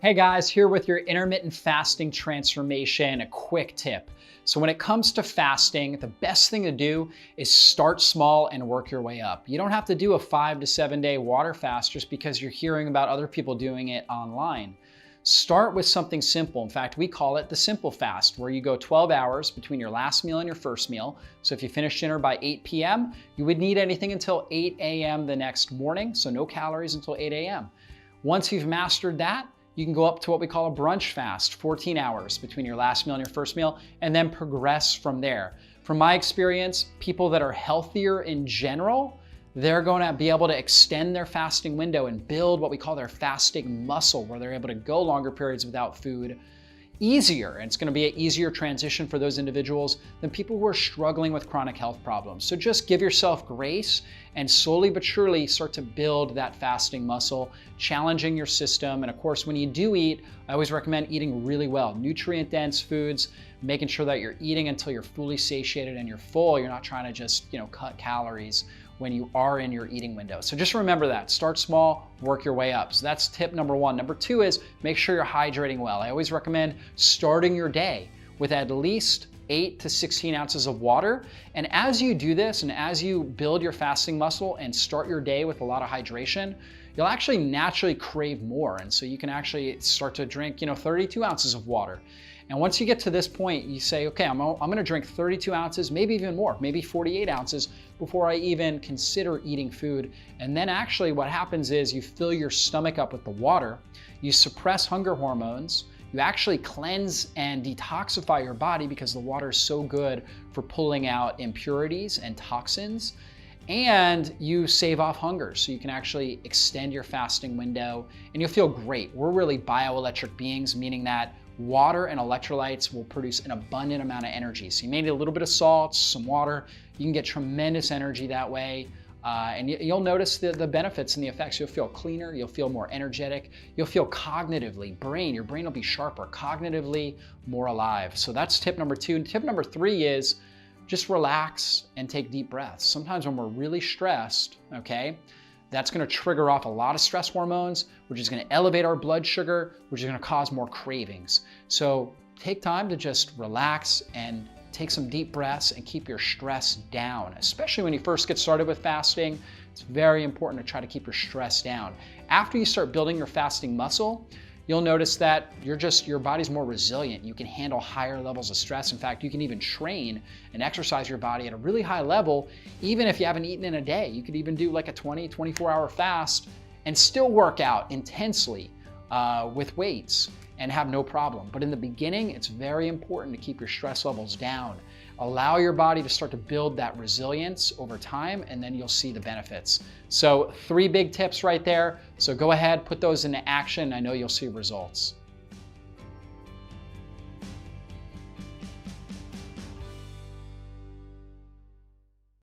Hey guys, here with your intermittent fasting transformation, a quick tip. So when it comes to fasting, the best thing to do is start small and work your way up. You don't have to do a 5 to 7 day water fast just because you're hearing about other people doing it online. Start with something simple. In fact, we call it the simple fast, where you go 12 hours between your last meal and your first meal. So if you finish dinner by 8 p.m., you would need anything until 8 a.m. the next morning. So no calories until 8 a.m. Once you've mastered that, you can go up to what we call a brunch fast, 14 hours between your last meal and your first meal, and then progress from there. From my experience, people that are healthier in general, they're going to be able to extend their fasting window and build what we call their fasting muscle, where they're able to go longer periods without food easier. And it's going to be an easier transition for those individuals than people who are struggling with chronic health problems. So just give yourself grace and slowly but surely start to build that fasting muscle, challenging your system. And of course, when you do eat, I always recommend eating really well, nutrient-dense foods, making sure that you're eating until you're fully satiated and you're full. You're not trying to just, cut calories when you are in your eating window. So just remember that. Start small, work your way up. So that's tip number one. Number two is make sure you're hydrating well. I always recommend starting your day with at least 8 to 16 ounces of water. And as you do this and as you build your fasting muscle and start your day with a lot of hydration, you'll actually naturally crave more. And so you can actually start to drink, 32 ounces of water. And once you get to this point, you say, okay, I'm gonna drink 32 ounces, maybe even more, maybe 48 ounces before I even consider eating food. And then actually what happens is you fill your stomach up with the water, you suppress hunger hormones, you actually cleanse and detoxify your body because the water is so good for pulling out impurities and toxins, and you save off hunger. So you can actually extend your fasting window and you'll feel great. We're really bioelectric beings, meaning that water and electrolytes will produce an abundant amount of energy. So you may need a little bit of salt, some water. You can get tremendous energy that way. And you'll notice the benefits and the effects. You'll feel cleaner, you'll feel more energetic, you'll feel cognitively, your brain will be sharper, cognitively more alive. So that's tip number two. And tip number three is just relax and take deep breaths. Sometimes when we're really stressed, okay, that's gonna trigger off a lot of stress hormones, which is gonna elevate our blood sugar, which is gonna cause more cravings. So take time to just relax and take some deep breaths and keep your stress down, especially when you first get started with fasting. It's very important to try to keep your stress down. After you start building your fasting muscle, you'll notice that your body's more resilient. You can handle higher levels of stress. In fact, you can even train and exercise your body at a really high level, even if you haven't eaten in a day. You could even do like a 24-hour fast and still work out intensely with weights and have no problem. But in the beginning, it's very important to keep your stress levels down. Allow your body to start to build that resilience over time, and then you'll see the benefits. So 3 big tips right there. So go ahead, put those into action. I know you'll see results.